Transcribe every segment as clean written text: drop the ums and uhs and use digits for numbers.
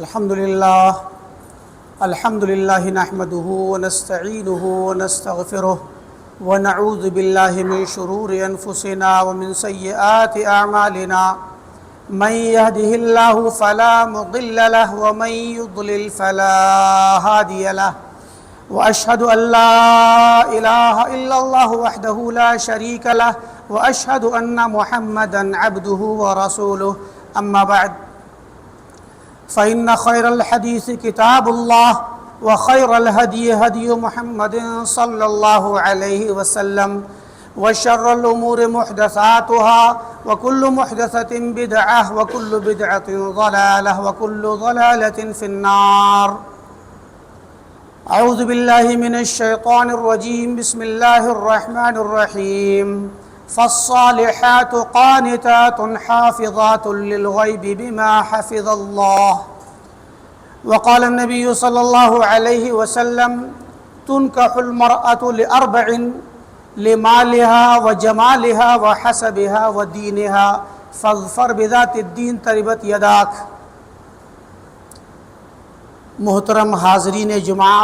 الحمد لله نحمده ونستعينه ونستغفره ونعوذ بالله من شرور أنفسنا ومن سيئات أعمالنا من يهده الله فلا مضل له ومن يضلل فلا هادي له وأشهد أن لا إله إلا الله وحده لا شريك له وأشهد أن محمدًا عبده ورسوله أما بعد فإن خير الحديث كتاب الله وخير الهدي هدي محمد صلى الله عليه وسلم وشر الأمور محدثاتها وكل محدثة بدعة وكل بدعة ضلالة وكل ضلالة في النار. أعوذ بالله من الشيطان الرجيم. بسم الله الرحمن الرحيم. فالصالحات قانتات حافظات للغيب بما حفظ الله. وقال النبي صلى الله عليه وسلم تنكح المرأة لأربع لمالها وجمالها وحسبها ودينها فاظفر بذات الدين تربت يداك. محترم حاضرین جمعہ،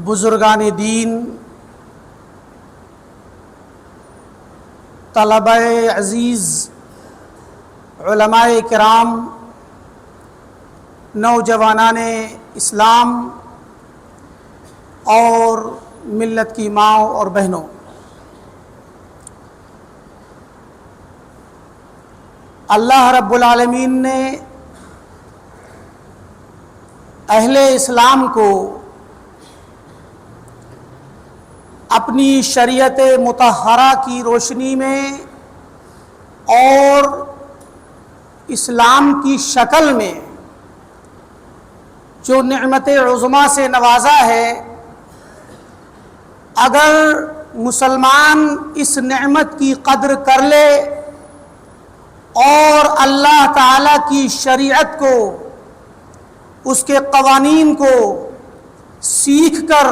بزرگان دین، طلبہ عزیز، علماء کرام، نوجوانان اسلام اور ملت کی ماؤں اور بہنوں، اللہ رب العالمین نے اہل اسلام کو اپنی شریعت مطہرہ کی روشنی میں اور اسلام کی شکل میں جو نعمت عظمیٰ سے نوازا ہے، اگر مسلمان اس نعمت کی قدر کر لے اور اللہ تعالیٰ کی شریعت کو، اس کے قوانین کو سیکھ کر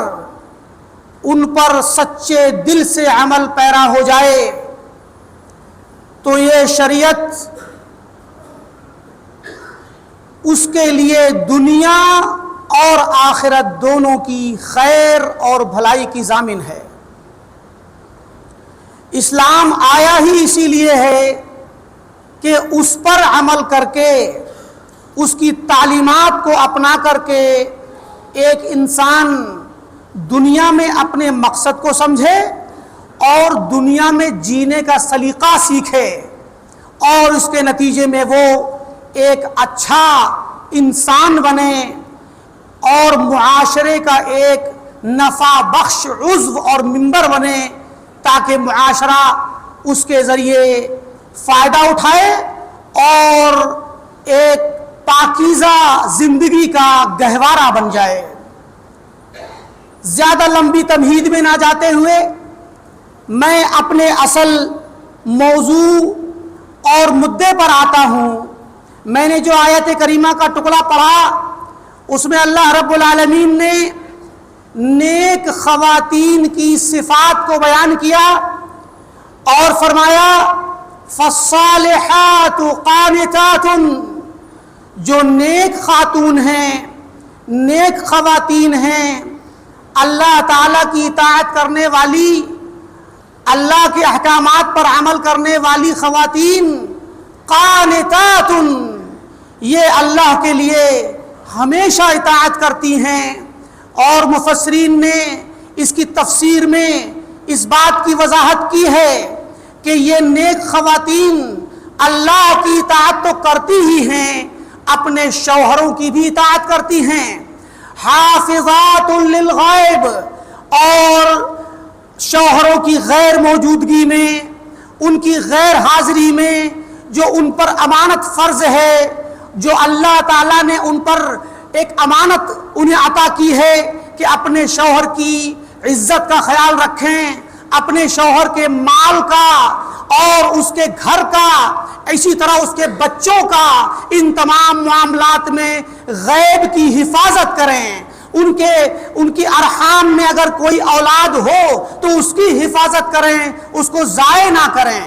ان پر سچے دل سے عمل پیرا ہو جائے تو یہ شریعت اس کے لیے دنیا اور آخرت دونوں کی خیر اور بھلائی کی ضامن ہے. اسلام آیا ہی اسی لیے ہے کہ اس پر عمل کر کے، اس کی تعلیمات کو اپنا کر کے ایک انسان دنیا میں اپنے مقصد کو سمجھے اور دنیا میں جینے کا سلیقہ سیکھے اور اس کے نتیجے میں وہ ایک اچھا انسان بنے اور معاشرے کا ایک نفع بخش عضو اور ممبر بنے، تاکہ معاشرہ اس کے ذریعے فائدہ اٹھائے اور ایک پاکیزہ زندگی کا گہوارہ بن جائے. زیادہ لمبی تمہید میں نہ جاتے ہوئے میں اپنے اصل موضوع اور مدعے پر آتا ہوں. میں نے جو آیت کریمہ کا ٹکڑا پڑھا، اس میں اللہ رب العالمین نے نیک خواتین کی صفات کو بیان کیا اور فرمایا فالصالحات قانتات. جو نیک خاتون ہیں، نیک خواتین ہیں، اللہ تعالیٰ کی اطاعت کرنے والی، اللہ کے احکامات پر عمل کرنے والی خواتین، قانتات، یہ اللہ کے لیے ہمیشہ اطاعت کرتی ہیں. اور مفسرین نے اس کی تفسیر میں اس بات کی وضاحت کی ہے کہ یہ نیک خواتین اللہ کی اطاعت تو کرتی ہی ہیں، اپنے شوہروں کی بھی اطاعت کرتی ہیں. حافظات للغیب، اور شوہروں کی غیر موجودگی میں، ان کی غیر حاضری میں جو ان پر امانت فرض ہے، جو اللہ تعالیٰ نے ان پر ایک امانت انہیں عطا کی ہے کہ اپنے شوہر کی عزت کا خیال رکھیں، اپنے شوہر کے مال کا اور اس کے گھر کا، اسی طرح اس کے بچوں کا، ان تمام معاملات میں غیب کی حفاظت کریں. ان کی ارحام میں اگر کوئی اولاد ہو تو اس کی حفاظت کریں، اس کو ضائع نہ کریں.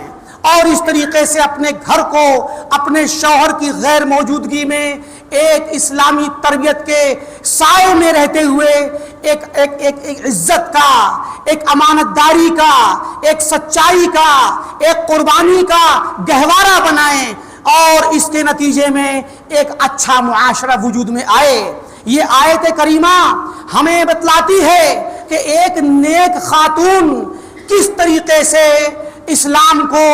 اور اس طریقے سے اپنے گھر کو اپنے شوہر کی غیر موجودگی میں ایک اسلامی تربیت کے سائے میں رہتے ہوئے ایک عزت کا، ایک امانت داری کا، ایک سچائی کا، ایک قربانی کا گہوارہ بنائیں اور اس کے نتیجے میں ایک اچھا معاشرہ وجود میں آئے۔ یہ آیت کریمہ ہمیں بتلاتی ہے کہ ایک نیک خاتون کس طریقے سے اسلام کو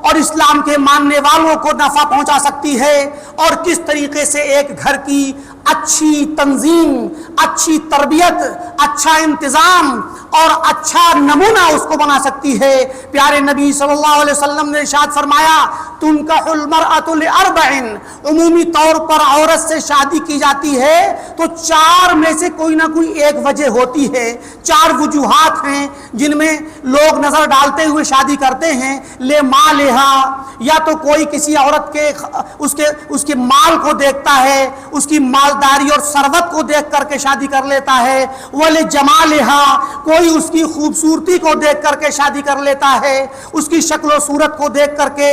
اور اسلام کے ماننے والوں کو نفع پہنچا سکتی ہے، اور کس طریقے سے ایک گھر کی اچھی تنظیم، اچھی تربیت، اچھا انتظام اور اچھا نمونہ اس کو بنا سکتی ہے۔ پیارے نبی صلی اللہ علیہ وسلم نے ارشاد فرمایا تنکح المرأة لأربع، عمومی طور پر عورت سے شادی کی جاتی ہے تو چار میں سے کوئی نہ کوئی ایک وجہ ہوتی ہے، چار وجوہات ہیں جن میں لوگ نظر ڈالتے ہوئے شادی کرتے ہیں۔ لے مالہا، یا تو کوئی کسی عورت کے اس کے مال کو دیکھتا ہے، اس کی مالداری اور ثروت کو دیکھ کر کے شادی کر لیتا ہے۔ ولی جمالہا، کوئی اس کی خوبصورتی کو دیکھ کر کے شادی کر لیتا ہے، اس کی شکل و صورت کو دیکھ کر کے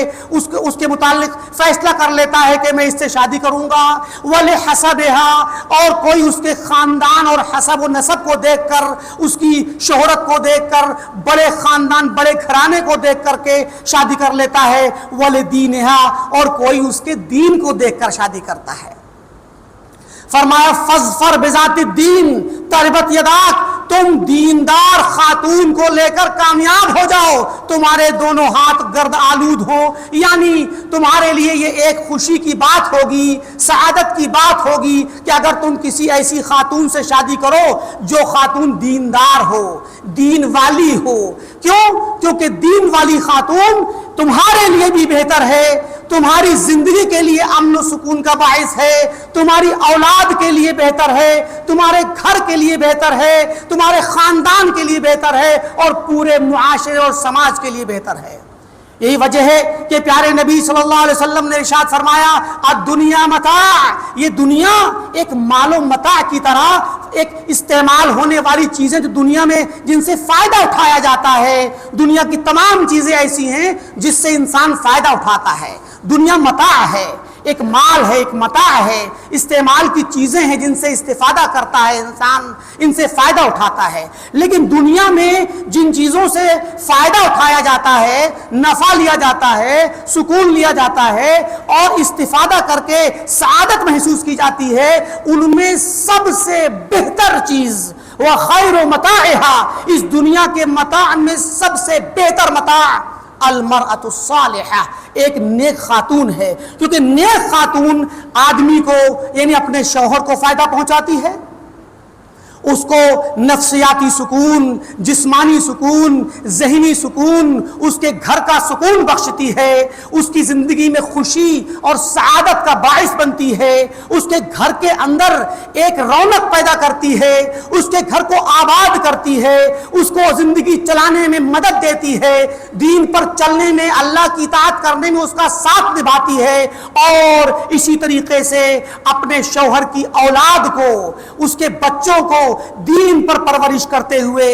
اس کے متعلق فیصلہ کر لیتا ہے کہ میں اس سے شادی کروں گا۔ ولی حسبہا، اور کوئی اس کے خاندان اور حسب و نسب کو دیکھ کر، اس کی شہرت کو دیکھ کر، بڑے خاندان بڑے گھرانے کو دیکھ کر کے شادی کر لیتا ہے۔ ولی دینہا، اور کوئی اس کے دین کو دیکھ کر شادی کرتا ہے۔ فرمایا فاظفر بذات الدین تربت یداک، تم دیندار خاتون کو لے کر کامیاب ہو جاؤ، تمہارے دونوں ہاتھ گرد آلود ہوں، یعنی تمہارے لیے یہ ایک خوشی کی بات ہوگی، سعادت کی بات ہوگی کہ اگر تم کسی ایسی خاتون سے شادی کرو جو خاتون دیندار ہو، دین والی ہو۔ کیوں؟ کیونکہ دین والی خاتون تمہارے لیے بھی بہتر ہے، تمہاری زندگی کے لیے امن و سکون کا باعث ہے، تمہاری اولاد کے لیے بہتر ہے، تمہارے گھر کے لیے بہتر ہے، تمہارے خاندان کے لیے بہتر ہے، اور پورے معاشرے اور سماج کے لیے بہتر ہے۔ یہی وجہ ہے کہ پیارے نبی صلی اللہ علیہ وسلم نے ارشاد فرمایا الدنیا متاع، یہ دنیا ایک مال و متاع کی طرح ایک استعمال ہونے والی چیزیں جو دنیا میں جن سے فائدہ اٹھایا جاتا ہے، دنیا کی تمام چیزیں ایسی ہیں جس سے انسان فائدہ اٹھاتا ہے۔ دنیا متاع ہے، ایک مال ہے، ایک متاع ہے، استعمال کی چیزیں ہیں جن سے استفادہ کرتا ہے انسان، ان سے فائدہ اٹھاتا ہے۔ لیکن دنیا میں جن چیزوں سے فائدہ اٹھایا جاتا ہے، نفع لیا جاتا ہے، سکون لیا جاتا ہے اور استفادہ کر کے سعادت محسوس کی جاتی ہے، ان میں سب سے بہتر چیز وخیر متاعہا، اس دنیا کے متاع میں سب سے بہتر متاع المرأة الصالحہ، ایک نیک خاتون ہے، کیونکہ نیک خاتون آدمی کو یعنی اپنے شوہر کو فائدہ پہنچاتی ہے، اس کو نفسیاتی سکون، جسمانی سکون، ذہنی سکون، اس کے گھر کا سکون بخشتی ہے، اس کی زندگی میں خوشی اور سعادت کا باعث بنتی ہے، اس کے گھر کے اندر ایک رونق پیدا کرتی ہے، اس کے گھر کو آباد کرتی ہے، اس کو زندگی چلانے میں مدد دیتی ہے، دین پر چلنے میں، اللہ کی اطاعت کرنے میں اس کا ساتھ نبھاتی ہے، اور اسی طریقے سے اپنے شوہر کی اولاد کو، اس کے بچوں کو دین پر پرورش کرتے ہوئے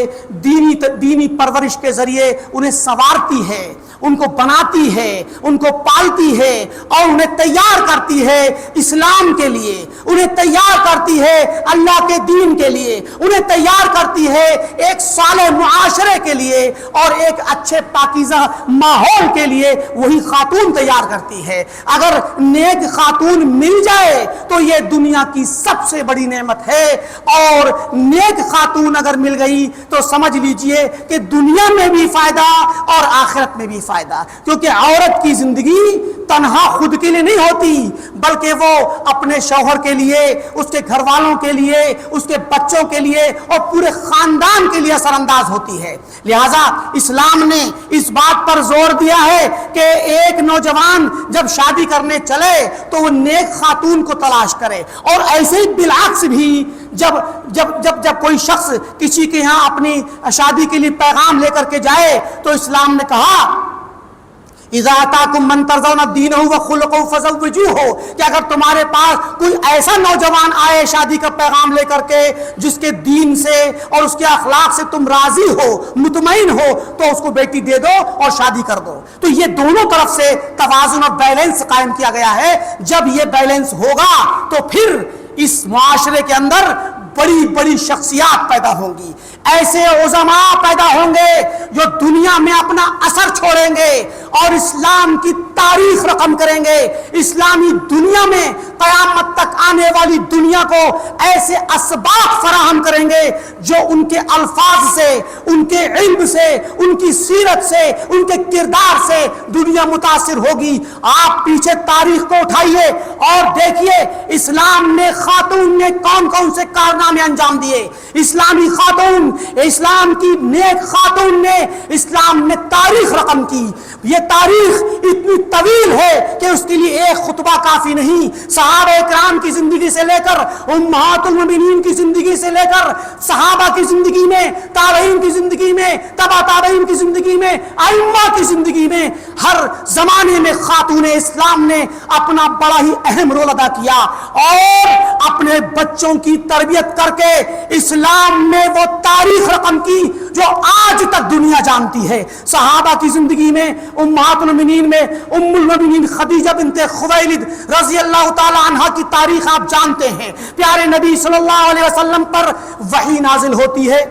دینی پرورش کے ذریعے انہیں سنوارتی ہے، ان کو بناتی ہے، ان کو پالتی ہے اور انہیں تیار کرتی ہے اسلام کے لیے، انہیں تیار کرتی ہے اللہ کے دین کے لیے، انہیں تیار کرتی ہے ایک صالح معاشرے کے لیے اور ایک اچھے پاکیزہ ماحول کے لیے، وہی خاتون تیار کرتی ہے۔ اگر نیک خاتون مل جائے تو یہ دنیا کی سب سے بڑی نعمت ہے، اور نیک خاتون اگر مل گئی تو سمجھ لیجئے کہ دنیا میں بھی فائدہ اور آخرت میں بھی فائدہ، کیونکہ عورت کی زندگی تنہا خود کے لیے نہیں ہوتی، بلکہ وہ اپنے شوہر کے لیے، اس کے گھر والوں کے لیے، اس کے بچوں کے لیے اور پورے خاندان کے لیے اثر انداز ہوتی ہے۔ لہٰذا اسلام نے اس بات پر زور دیا ہے کہ ایک نوجوان جب شادی کرنے چلے تو وہ نیک خاتون کو تلاش کرے، اور ایسے ہی بالعکس بھی جب کوئی شخص کسی کے ہاں اپنی شادی کے لیے پیغام لے کر کے جائے تو اسلام نے کہا اذا آتاکم من ترضون دینہ وخلقہ فزوجوہ، کہ اگر تمہارے پاس کوئی ایسا نوجوان آئے شادی کا پیغام لے کر کے جس کے دین سے اور اس کے اخلاق سے تم راضی ہو، مطمئن ہو، تو اس کو بیٹی دے دو اور شادی کر دو۔ تو یہ دونوں طرف سے توازن اور بیلنس قائم کیا گیا ہے۔ جب یہ بیلنس ہوگا تو پھر اس معاشرے کے اندر بڑی بڑی شخصیات پیدا ہوں گی، ایسے عظماء پیدا ہوں گے جو دنیا میں اپنا اثر چھوڑیں گے اور اسلام کی تاریخ رقم کریں گے، اسلامی دنیا میں قیامت تک آنے والی دنیا کو ایسے اسباق فراہم کریں گے جو ان کے الفاظ سے، ان کے علم سے، ان کی سیرت سے، ان کے کردار سے دنیا متاثر ہوگی۔ آپ پیچھے تاریخ کو اٹھائیے اور دیکھیے اسلام نے، خاتون نے کون کون سے کارنامے انجام دیے۔ اسلامی خاتون، اسلام کی نیک خاتون نے اسلام میں تاریخ رقم کی۔ یہ تاریخ اتنی طویل ہے کہ اس کے لیے ایک خطبہ کافی نہیں۔ صحابہ کرام کی زندگی سے لے کر امہات المؤمنین کی زندگی سے لے کر صحابہ کی زندگی میں، تابعین کی زندگی میں، تبع تابعین کی زندگی میں، ائمہ کی زندگی میں، ہر زمانے میں خاتون اسلام نے اپنا بڑا ہی اہم رول ادا کیا اور اپنے بچوں کی تربیت کر کے اسلام میں وہ تاریخ رقم کی جو آج تک دنیا جانتی ہے۔ صحابہ کی زندگی میں، امہات المؤمنین میں ام المؤمنین خدیجہ بنت خویلد رضی اللہ تعالی عنہا کی تاریخ آپ جانتے ہیں۔ پیارے نبی صلی اللہ علیہ وسلم پر وحی نازل ہوتی ہے،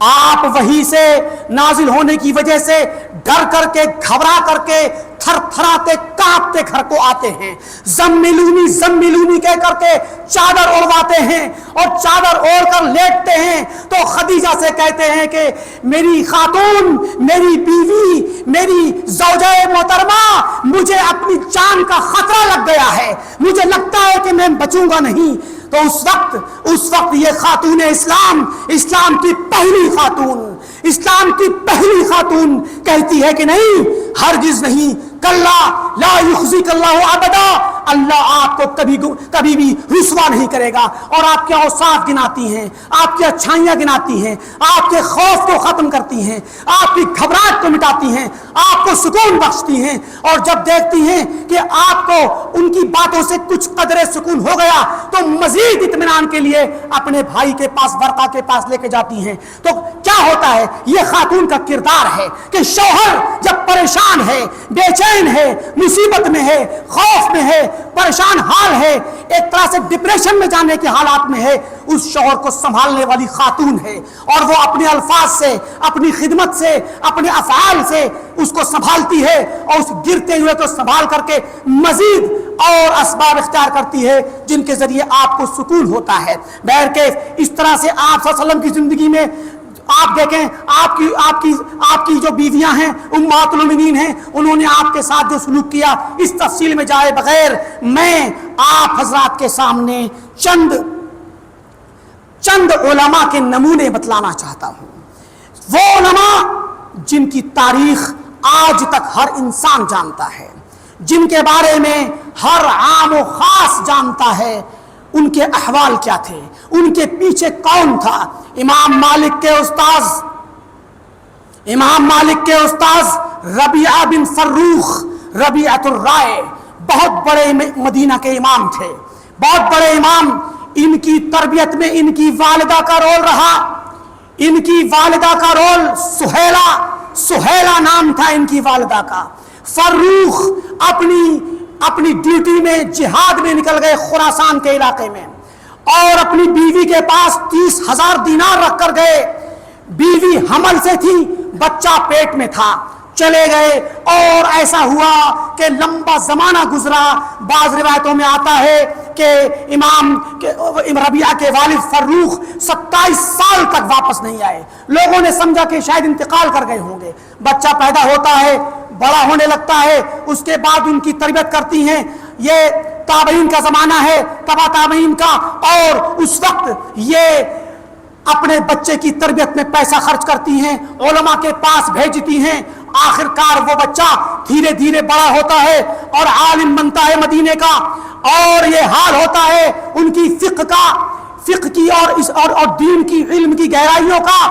آپ وحی سے نازل ہونے کی وجہ سے ڈر کر کے، گھبرا کر کے، تھر تھراتے کانپتے گھر کو آتے ہیں، زملونی زملونی کہہ کر کے چادر اوڑھواتے ہیں اور چادر اوڑھ کر لیٹتے ہیں تو خدیجہ سے کہتے ہیں کہ میری خاتون، میری بیوی، میری زوجہ محترمہ، مجھے اپنی جان کا خطرہ لگ گیا ہے، مجھے لگتا ہے کہ میں بچوں گا نہیں۔ تو اس وقت یہ خاتون اسلام کی پہلی خاتون، اسلام کی پہلی خاتون کہتی ہے کہ نہیں، ہرگز نہیں، کلا لا یخزیک اللہ ابدا، اللہ آپ کو کبھی بھی رسوا نہیں کرے گا، اور آپ کے اوصاف گناتی ہیں، آپ کی اچھائیاں گناتی ہیں، آپ کے خوف کو ختم کرتی ہیں، آپ کی گھبراہٹ کو مٹاتی ہیں، آپ کو سکون بخشتی ہیں، اور جب دیکھتی ہیں کہ آپ کو ان کی باتوں سے کچھ قدرے سکون ہو گیا تو مزید اطمینان کے لیے اپنے بھائی کے پاس، ورقہ کے پاس لے کے جاتی ہیں۔ تو کیا ہوتا ہے، یہ خاتون کا کردار ہے کہ شوہر جب پریشان ہے، بے چین ہے، مصیبت میں ہے، خوف میں ہے، پریشان حال ہے، ایک طرح سے ڈپریشن میں جانے کے حالات میں ہے، اس شوہر کو سنبھالنے والی خاتون ہے، اور وہ اپنے الفاظ سے، اپنی خدمت سے، اپنے افعال سے اس کو سنبھالتی ہے اور اس گرتے ہوئے کو سنبھال کر کے مزید اور اسباب اختیار کرتی ہے جن کے ذریعے آپ کو سکون ہوتا ہے۔ بہرکیف اس طرح سے آپ صلی اللہ علیہ وسلم کی زندگی میں آپ دیکھیں، آپ کی جو بیویاں ہیں، امہات المؤمنین ہیں، انہوں نے آپ کے ساتھ جو سلوک کیا، اس تفصیل میں جائے بغیر میں آپ حضرات کے سامنے چند علماء کے نمونے بتلانا چاہتا ہوں۔ وہ علماء جن کی تاریخ آج تک ہر انسان جانتا ہے، جن کے بارے میں ہر عام و خاص جانتا ہے، ان کے احوال کیا تھے، ان کے پیچھے کون تھا۔ امام مالک کے استاذ ربیعہ بن فروخ، ربیعۃ الرائے، بہت بڑے مدینہ کے امام تھے، بہت بڑے امام۔ ان کی تربیت میں ان کی والدہ کا رول رہا، ان کی والدہ کا رول سہیلہ نام تھا ان کی والدہ کا۔ فروخ اپنی ڈیوٹی میں جہاد میں نکل گئے خراسان کے علاقے میں، اور اپنی بیوی کے پاس 30,000 دینار رکھ کر گئے۔ بیوی حمل سے تھی، بچہ پیٹ میں تھا، چلے گئے، اور ایسا ہوا کہ لمبا زمانہ گزرا۔ بعض روایتوں میں آتا ہے کہ امام ربیعہ کے والد فروخ 27 سال تک واپس نہیں آئے۔ لوگوں نے سمجھا کہ شاید انتقال کر گئے ہوں گے۔ بچہ پیدا ہوتا ہے، بڑا ہونے لگتا ہے، اس کے بعد ان کی تربیت کرتی ہیں۔ یہ تابعین کا زمانہ ہے، تبع تابعین کا، اور اس وقت یہ اپنے بچے کی تربیت میں پیسہ خرچ کرتی ہیں، علماء کے پاس بھیجتی ہیں۔ آخر کار وہ بچہ دھیرے دھیرے بڑا ہوتا ہے اور عالم بنتا ہے مدینے کا، اور یہ حال ہوتا ہے ان کی فقہ کی اور دین کی علم کی گہرائیوں کا۔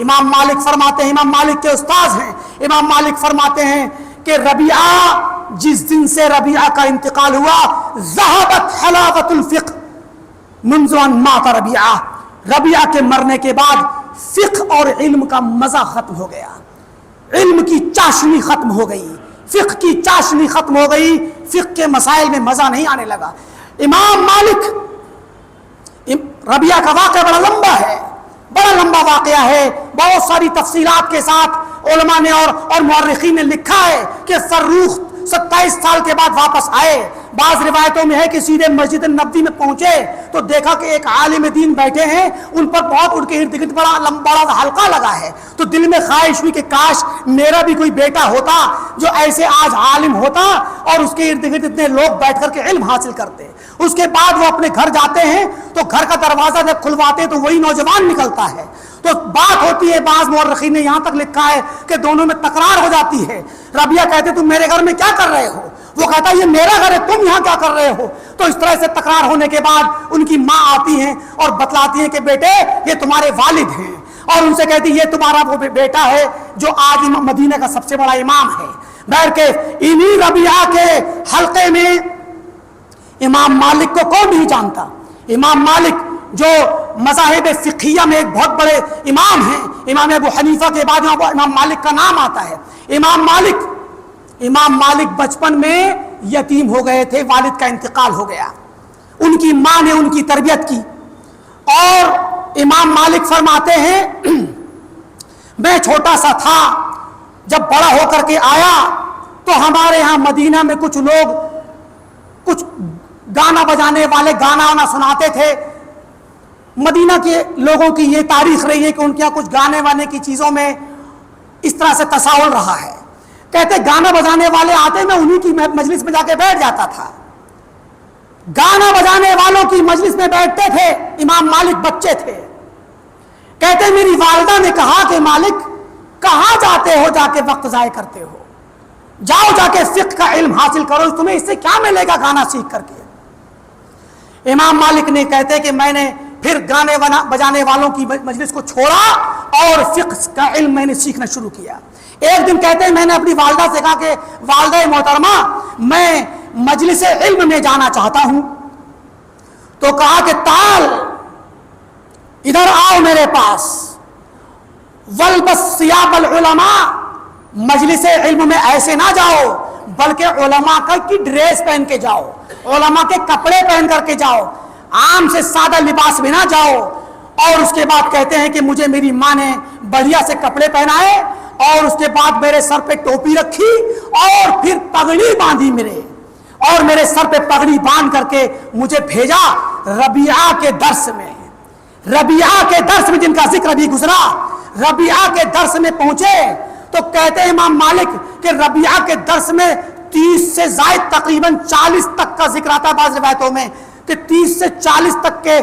امام مالک فرماتے ہیں، امام مالک کے استاذ ہیں، امام مالک فرماتے ہیں کہ ربیعہ، جس دن سے ربیعہ کا انتقال ہوا، ذہبت حلاوت الفقہ منذ ان مات ربیعہ، ربیعہ کے مرنے کے بعد فقہ اور علم کا مزہ ختم ہو گیا، علم کی چاشنی ختم ہو گئی، فقہ کی چاشنی ختم ہو گئی، فقہ کے مسائل میں مزہ نہیں آنے لگا۔ امام مالک، ربیعہ کا واقعہ بڑا لمبا ہے، بڑا لمبا واقعہ ہے، بہت ساری تفصیلات کے ساتھ علماء نے اور مورخین نے لکھا ہے کہ فروخ 27 سال کے بعد واپس آئے۔ بعض روایتوں میں ہے کہ سیدھے مسجد نبوی میں پہنچے تو دیکھا کہ ایک عالم دین بیٹھے ہیں، ان پر بہت ان کے ارد گرد بڑا حلقہ لگا ہے، تو دل میں خواہش ہوئی کہ کاش میرا بھی کوئی بیٹا ہوتا جو ایسے آج عالم ہوتا اور اس کے ارد گرد اتنے لوگ بیٹھ کر کے علم حاصل کرتے۔ اس کے بعد وہ اپنے گھر جاتے ہیں تو گھر کا دروازہ جب کھلواتے تو وہی نوجوان نکلتا ہے، تو بات ہوتی ہے، بعض مورخین نے یہاں تک لکھا ہے کہ دونوں میں تکرار ہو جاتی ہے۔ ربیعہ کہتے تم میرے گھر میں کیا کر رہے ہو، وہ کہتا یہ میرا گھر ہے، تم یہاں کیا کر رہے ہو۔ تو اس طرح سے تکرار ہونے کے بعد ان کی ماں آتی ہیں اور بتلاتی ہیں کہ بیٹے یہ تمہارے والد ہیں، اور ان سے کہتی یہ تمہارا وہ بیٹا ہے جو آج مدینہ کا سب سے بڑا امام ہے۔ بہرکیف انہی ربیعہ کے حلقے میں امام مالک کو کون نہیں جانتا؟ امام مالک جو مذاہب فقہیہ میں ایک بہت بڑے امام ہیں، امام ابو حنیفہ کے بعد امام مالک کا نام آتا ہے۔ امام مالک بچپن میں یتیم ہو گئے تھے، والد کا انتقال ہو گیا، ان کی ماں نے ان کی تربیت کی، اور امام مالک فرماتے ہیں میں چھوٹا سا تھا، جب بڑا ہو کر کے آیا تو ہمارے ہاں مدینہ میں کچھ لوگ کچھ گانا بجانے والے گانا سناتے تھے۔ مدینہ کے لوگوں کی یہ تاریخ رہی ہے کہ ان کے یہاں کچھ گانے وانے کی چیزوں میں اس طرح سے تساہل رہا ہے۔ کہتے گانا بجانے والے آتے، میں انہی کی مجلس میں جا کے بیٹھ جاتا تھا، گانا بجانے والوں کی مجلس میں بیٹھتے تھے، امام مالک بچے تھے۔ کہتے میری والدہ نے کہا کہ مالک کہاں جاتے ہو، جا کے وقت ضائع کرتے ہو، جاؤ جا کے فقہ کا علم حاصل کرو، تمہیں اس سے کیا ملے گا گانا سیکھ کر کے۔ امام مالک نے کہتے کہ میں نے پھر گانے بجانے والوں کی مجلس کو چھوڑا اور فقہ کا علم میں نے سیکھنا شروع کیا۔ ایک دن کہتے ہیں میں نے اپنی والدہ سے کہا کہ والدہ محترمہ میں مجلس علم میں جانا چاہتا ہوں، تو کہا کہ تعال ادھر آؤ میرے پاس، والبس ثیاب العلماء، مجلس علم میں ایسے نہ جاؤ بلکہ علماء کی ڈریس پہن کے جاؤ، علماء کے کپڑے پہن کر کے جاؤ، عام سے سادہ لباس میں نہ جاؤ۔ اور اس کے بعد کہتے ہیں کہ مجھے میری ماں نے بڑھیا سے کپڑے پہنائے اور اس کے بعد میرے سر پہ ٹوپی رکھی اور پھر پگڑی باندھی میرے سر پہ پگڑی باندھ کر کے مجھے بھیجا ربیعہ کے درس میں۔ ربیعہ کے درس میں جن کا ذکر ابھی گزرا، ربیعہ کے درس میں پہنچے تو کہتے ہیں امام مالک کہ ربیعہ کے درس میں 30 سے زائد تقریباً 40 تک کا ذکر آتا ہے بعض روایتوں میں کہ 30 سے 40 تک کے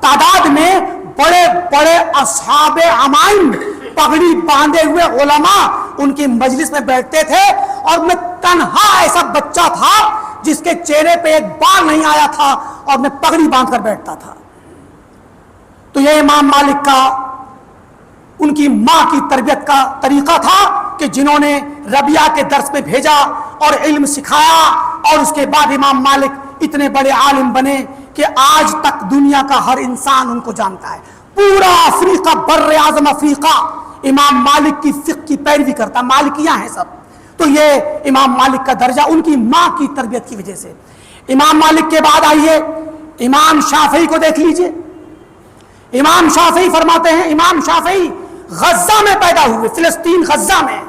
تعداد میں بڑے بڑے اصحاب عمائم پگڑی باندھے ہوئے علماء ان کی مجلس میں بیٹھتے تھے، اور میں تنہا ایسا بچہ تھا جس کے چہرے پہ ایک بال نہیں آیا تھا اور میں پگڑی باندھ کر بیٹھتا تھا۔ تو یہ امام مالک کا ان کی ماں کی تربیت کا طریقہ تھا کہ جنہوں نے ربیعہ کے درس میں بھیجا اور علم سکھایا، اور اس کے بعد امام مالک اتنے بڑے عالم بنے کہ آج تک دنیا کا ہر انسان ان کو جانتا ہے۔ پورا افریقہ، بر اعظم افریقہ امام مالک کی فقہ کی پیروی کرتا، مالکیاں ہیں سب۔ تو یہ امام مالک کا درجہ ان کی ماں کی تربیت کی وجہ سے۔ امام مالک کے بعد آئیے امام شافعی کو دیکھ لیجئے۔ امام شافعی فرماتے ہیں، امام شافعی غزہ میں پیدا ہوئے، فلسطین غزہ میں،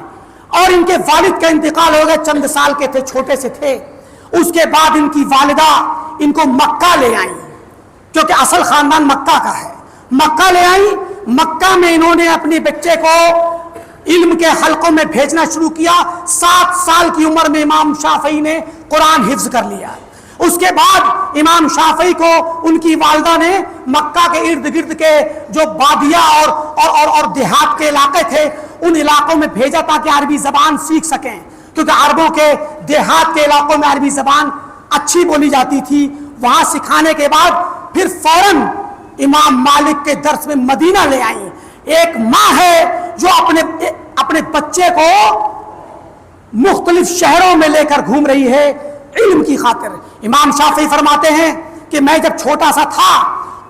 اور ان کے والد کا انتقال ہو گیا، چند سال کے تھے، چھوٹے سے تھے۔ اس کے بعد ان کی والدہ ان کو مکہ لے آئیں، کیونکہ اصل خاندان مکہ کا ہے، مکہ لے آئیں۔ مکہ میں انہوں نے اپنے بچے کو علم کے حلقوں میں بھیجنا شروع کیا۔ 7 سال کی عمر میں امام شافعی نے قرآن حفظ کر لیا۔ اس کے بعد امام شافعی کو ان کی والدہ نے مکہ کے ارد گرد کے جو بادیہ اور دیہات کے علاقے تھے ان علاقوں میں بھیجا تاکہ عربی زبان سیکھ سکیں، کیونکہ عربوں کے دیہات کے علاقوں میں عربی زبان اچھی بولی جاتی تھی۔ وہاں سکھانے کے بعد پھر فوراً امام مالک کے درس میں مدینہ لے آئیں۔ ایک ماں ہے جو اپنے بچے کو مختلف شہروں میں لے کر گھوم رہی ہے علم کی خاطر۔ امام شافعی فرماتے ہیں کہ میں جب چھوٹا سا تھا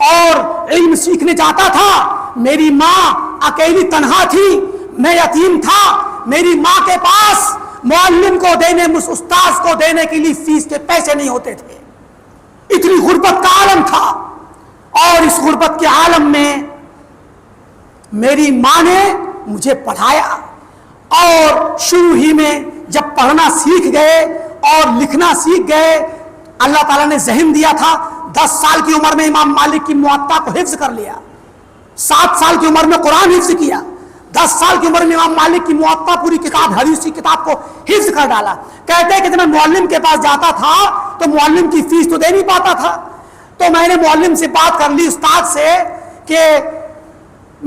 اور علم سیکھنے جاتا تھا، میری ماں اکیلی تنہا تھی، میں یتیم تھا، میری ماں کے پاس معلم کو دینے، استاذ کو دینے کے لیے فیس کے پیسے نہیں ہوتے تھے، اتنی غربت کا عالم تھا۔ اور اس غربت کے عالم میں میری ماں نے مجھے پڑھایا، اور شروع ہی میں جب پڑھنا سیکھ گئے اور لکھنا سیکھ گئے، اللہ تعالیٰ نے ذہن دیا تھا۔ 10 سال کی عمر میں امام مالک کی موطا کو حفظ کر لیا، 7 سال کی عمر میں قرآن حفظ کیا، 10 سال کی عمر میں امام مالک کی موطا پوری کتاب، حدیث کی کتاب کو حفظ کر ڈالا۔ کہتے ہیں کہ جب میں معلم کے پاس جاتا تھا تو معلم کی فیس تو دے نہیں پاتا تھا، تو میں نے معلم سے بات کر لی، استاد سے، کہ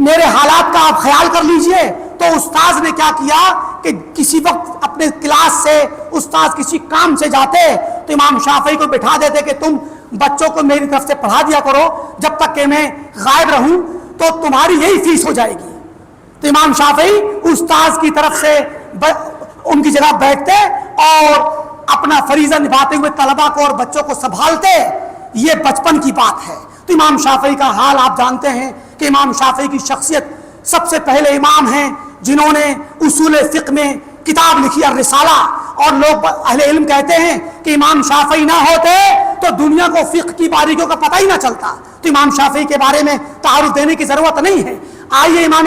میرے حالات کا آپ خیال کر لیجئے۔ تو استاذ نے کیا کیا کہ کسی وقت اپنے کلاس سے استاذ کسی کام سے جاتے تو امام شافعی کو بٹھا دیتے کہ تم بچوں کو میری طرف سے پڑھا دیا کرو، جب تک کہ میں غائب رہوں تو تمہاری یہی فیس ہو جائے گی۔ تو امام شافعی استاذ کی طرف سے ان کی جگہ بیٹھتے اور اپنا فریضہ نبھاتے ہوئے طلبا کو اور بچوں کو سنبھالتے۔ یہ بچپن کی بات ہے۔ تو امام شافعی کا حال آپ جانتے ہیں کہ امام شافعی کی شخصیت سب سے پہلے امام ہیں جنہوں نے اصول فقہ میں کتاب لکھی الرسالہ، اور لوگ اہل علم کہتے ہیں کہ امام شافعی نہ ہوتے تو دنیا کو فقہ کی باریکیوں کا پتہ ہی نہ چلتا۔ تو امام شافعی کے بارے میں تعارف دینے کی ضرورت نہیں ہے۔ آئیے امام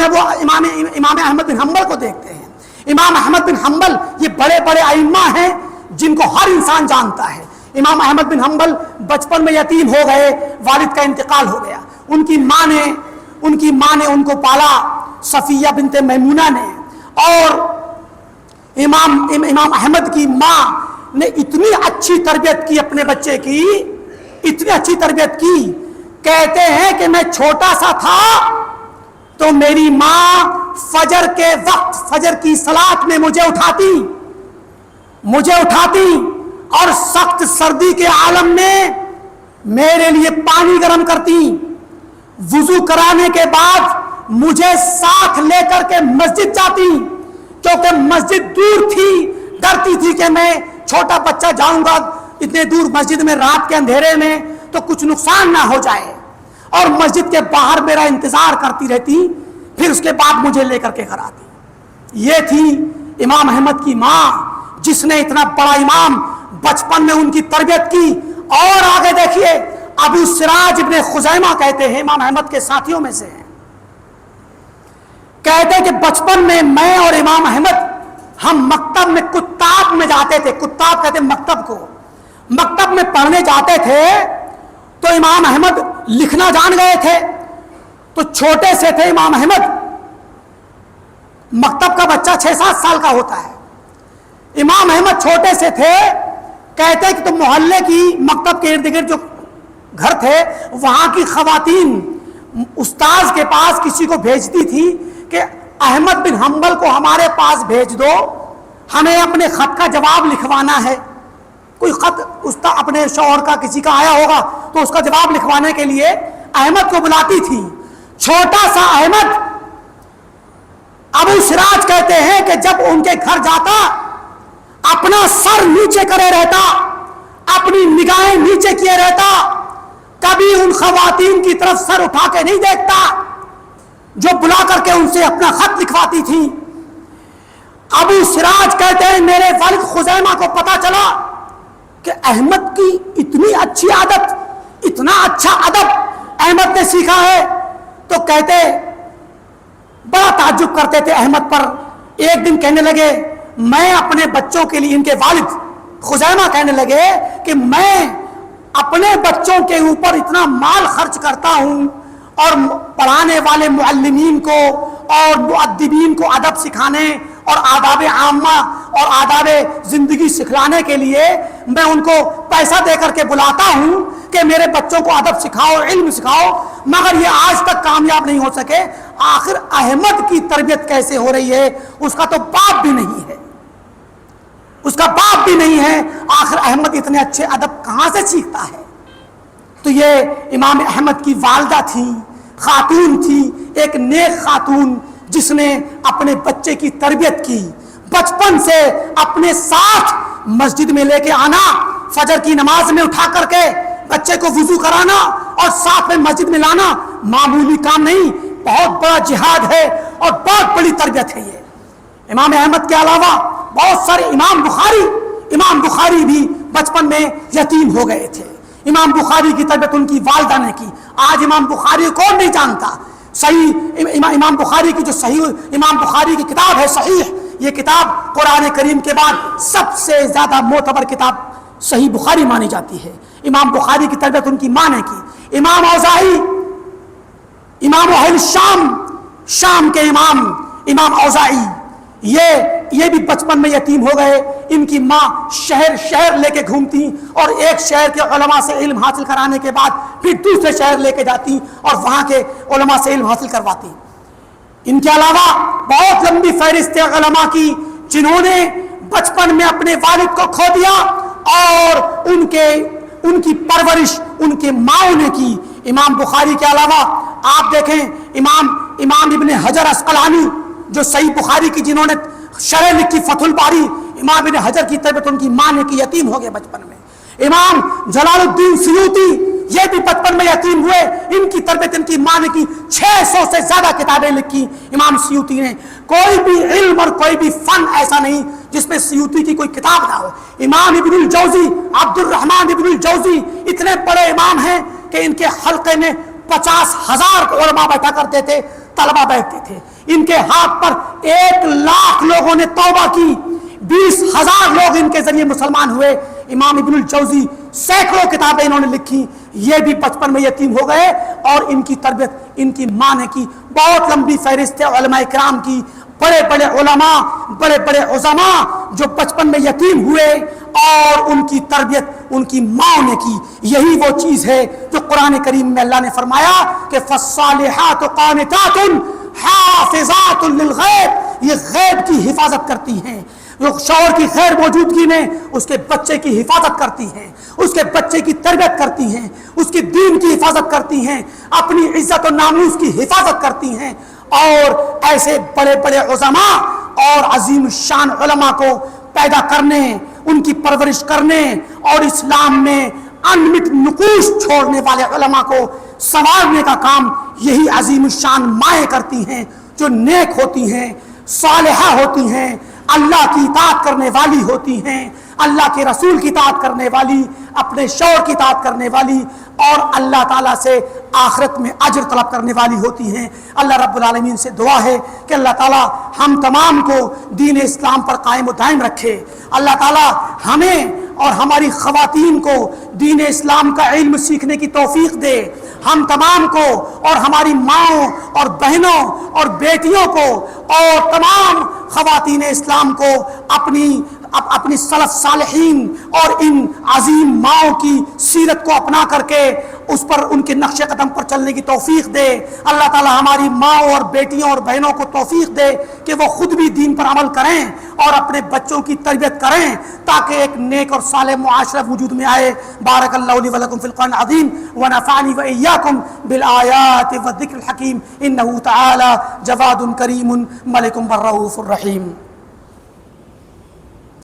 احمد بن حنبل کو دیکھتے ہیں۔ امام احمد بن حنبل یہ بڑے بڑے ائمہ ہیں جن کو ہر انسان جانتا ہے۔ امام احمد بن حنبل بچپن میں یتیم ہو گئے، والد کا انتقال ہو گیا، ان کی ماں نے ان کو پالا، صفیہ بنت میمونہ نے۔ اور امام احمد کی ماں نے اتنی اچھی تربیت کی اپنے بچے کی، اتنی اچھی تربیت کی، کہتے ہیں کہ میں چھوٹا سا تھا تو میری ماں فجر کے وقت، فجر کی صلاۃ میں مجھے اٹھاتی اور سخت سردی کے عالم میں میرے لیے پانی گرم کرتی، وضو کرانے کے بعد مجھے ساتھ لے کر کے مسجد جاتی، کیونکہ مسجد دور تھی، ڈرتی تھی کہ میں چھوٹا بچہ جاؤں گا اتنے دور مسجد میں رات کے اندھیرے میں تو کچھ نقصان نہ ہو جائے، اور مسجد کے باہر میرا انتظار کرتی رہتی، پھر اس کے بعد مجھے لے کر کے گھر آتی۔ یہ تھی امام احمد کی ماں، جس نے اتنا بڑا امام بچپن میں ان کی تربیت کی۔ اور آگے دیکھیے، ابو سراج ابن خزیمہ کہتے ہیں، امام احمد کے ساتھیوں میں سے ہیں، کہتے ہیں کہ بچپن میں میں اور امام احمد ہم مکتب میں کتاب میں جاتے تھے، کتاب کہتے ہیں مکتب کو، مکتب میں پڑھنے جاتے تھے تو امام احمد لکھنا جان گئے تھے، تو چھوٹے سے تھے امام احمد، مکتب کا بچہ 6-7 سال کا ہوتا ہے، امام احمد چھوٹے سے تھے، کہتے کہ تو محلے کی مکتب کے ارد گرد جو گھر تھے وہاں کی خواتین استاذ کے پاس کسی کو بھیجتی تھی کہ احمد بن حنبل کو ہمارے پاس بھیج دو، ہمیں اپنے خط کا جواب لکھوانا ہے۔ کوئی خط اپنے شوہر کا کسی کا آیا ہوگا تو اس کا جواب لکھوانے کے لیے احمد کو بلاتی تھی۔ چھوٹا سا احمد، ابو سراج کہتے ہیں کہ جب ان کے گھر جاتا اپنا سر نیچے کرے رہتا، اپنی نگاہیں نیچے کیے رہتا، کبھی ان خواتین کی طرف سر اٹھا کے نہیں دیکھتا جو بلا کر کے ان سے اپنا خط لکھواتی تھی۔ ابو سراج کہتے ہیں میرے والد خزیمہ کو پتا چلا کہ احمد کی اتنی اچھی عادت، اتنا اچھا ادب احمد نے سیکھا ہے، تو کہتے بڑا تعجب کرتے تھے احمد پر۔ ایک دن کہنے لگے میں اپنے بچوں کے لیے، ان کے والد خزیمہ کہنے لگے کہ میں اپنے بچوں کے اوپر اتنا مال خرچ کرتا ہوں اور پڑھانے والے معلمین کو اور مؤدبین کو ادب سکھانے اور آداب عامہ اور آداب زندگی سکھلانے کے لیے میں ان کو پیسہ دے کر کے بلاتا ہوں کہ میرے بچوں کو ادب سکھاؤ، علم سکھاؤ، مگر یہ آج تک کامیاب نہیں ہو سکے۔ آخر احمد کی تربیت کیسے ہو رہی ہے؟ اس کا تو باپ بھی نہیں ہے، اس کا باپ بھی نہیں ہے، آخر احمد اتنے اچھے ادب کہاں سے سیکھتا ہے؟ تو یہ امام احمد کی والدہ تھی، خاتون تھی، ایک نیک خاتون جس نے اپنے بچے کی تربیت کی، بچپن سے اپنے ساتھ مسجد میں لے کے آنا، فجر کی نماز میں اٹھا کر کے بچے کو وضو کرانا اور ساتھ میں مسجد میں لانا معمولی کام نہیں، بہت بڑا جہاد ہے اور بہت بڑی تربیت ہے یہ۔ امام احمد کے علاوہ بہت سارے امام بخاری بھی بچپن میں یتیم ہو گئے تھے۔ امام بخاری کی تربیت ان کی والدہ نے کی۔ آج امام بخاری کون نہیں جانتا؟ صحیح امام بخاری کی جو صحیح امام بخاری کی کتاب ہے صحیح، یہ کتاب قرآن کریم کے بعد سب سے زیادہ معتبر کتاب صحیح بخاری مانی جاتی ہے۔ امام بخاری کی تربیت ان کی ماں نے کی۔ امام اوزاعی، امام اہل شام کے امام اوزاعی، یہ بھی بچپن میں یتیم ہو گئے۔ ان کی ماں شہر لے کے گھومتی اور ایک شہر کے علماء سے علم حاصل کرانے کے بعد پھر دوسرے شہر لے کے جاتی اور وہاں کے علماء سے علم حاصل کرواتی۔ ان کے علاوہ بہت لمبی فہرست علماء کی جنہوں نے بچپن میں اپنے والد کو کھو دیا اور ان کی پرورش ان کے ماؤں نے کی۔ امام بخاری کے علاوہ آپ دیکھیں امام ابن حجر عسقلانی جو صحیح بخاری کی جنہوں نے شرح لکھی فتح الباری، امام ابن حجر کی تربیت ان کی ماں نے کی، یتیم ہو گئے بچپن میں۔ امام جلال الدین سیوطی یہ بھی بچپن میں یتیم ہوئے، ان کی تربیت ان کی ماں نے کی۔ 600 سے زیادہ کتابیں لکھی امام سیوطی نے۔ کوئی بھی علم اور کوئی بھی فن ایسا نہیں جس میں سیوطی کی کوئی کتاب نہ ہو۔ امام ابن الجوزی، عبد الرحمن ابن الجوزی اتنے بڑے امام ہیں کہ ان کے حلقے میں 50,000 علماء بیٹھا کرتے تھے، طلبہ بیٹھتے تھے۔ ان کے ہاتھ پر 1,00,000 لوگوں نے توبہ کی، 20,000 لوگ ان کے ذریعے مسلمان ہوئے۔ امام ابن الجوزی سینکڑوں کتابیں انہوں نے لکھی، یہ بھی بچپن میں یتیم ہو گئے اور ان کی تربیت ان کی ماں نے کی۔ بہت لمبی فہرست ہے علماء کرام کی، بڑے بڑے علماء، بڑے بڑے عظماء جو بچپن میں یتیم ہوئے اور ان کی تربیت ان کی ماں نے کی۔ یہی وہ چیز ہے جو قرآن کریم میں اللہ نے فرمایا کہ فالصالحات قانتات حافظات للغیب، یہ غیب کی حفاظت کرتی ہیں۔ جو شوہر کی غیر موجودگی میں اس کے بچے کی حفاظت کرتی ہیں، اس کے بچے کی تربیت کرتی ہیں، اس کی دین کی حفاظت کرتی ہیں، اپنی عزت و ناموس کی حفاظت کرتی ہیں، اور ایسے بڑے بڑے عظماء اور عظیم الشان علماء کو پیدا کرنے، ان کی پرورش کرنے اور اسلام میں انمٹ نقوش چھوڑنے والے علماء کو سنوارنے کا کام یہی عظیم الشان مائیں کرتی ہیں، جو نیک ہوتی ہیں، صالحہ ہوتی ہیں، اللہ کی اطاعت کرنے والی ہوتی ہیں، اللہ کے رسول کی اطاعت کرنے والی، اپنے شوہر کی اطاعت کرنے والی اور اللہ تعالیٰ سے آخرت میں اجر طلب کرنے والی ہوتی ہیں۔ اللہ رب العالمین سے دعا ہے کہ اللہ تعالیٰ ہم تمام کو دین اسلام پر قائم و دائم رکھے۔ اللہ تعالیٰ ہمیں اور ہماری خواتین کو دین اسلام کا علم سیکھنے کی توفیق دے، ہم تمام کو اور ہماری ماؤں اور بہنوں اور بیٹیوں کو اور تمام خواتین اسلام کو اپنی سلف صالحین اور ان عظیم ماؤں کی سیرت کو اپنا کر کے اس پر ان کے نقش قدم پر چلنے کی توفیق دے۔ اللہ تعالی ہماری ماؤں اور بیٹیوں اور بہنوں کو توفیق دے کہ وہ خود بھی دین پر عمل کریں اور اپنے بچوں کی تربیت کریں تاکہ ایک نیک اور صالح معاشرہ وجود میں آئے۔ بارک اللہ لی ولکم فی القرآن العظیم ونفعنی وإیاکم بالآیات والذکر الحکیم، انہ تعالی جواد کریم ملک بالرؤوف الرحیم۔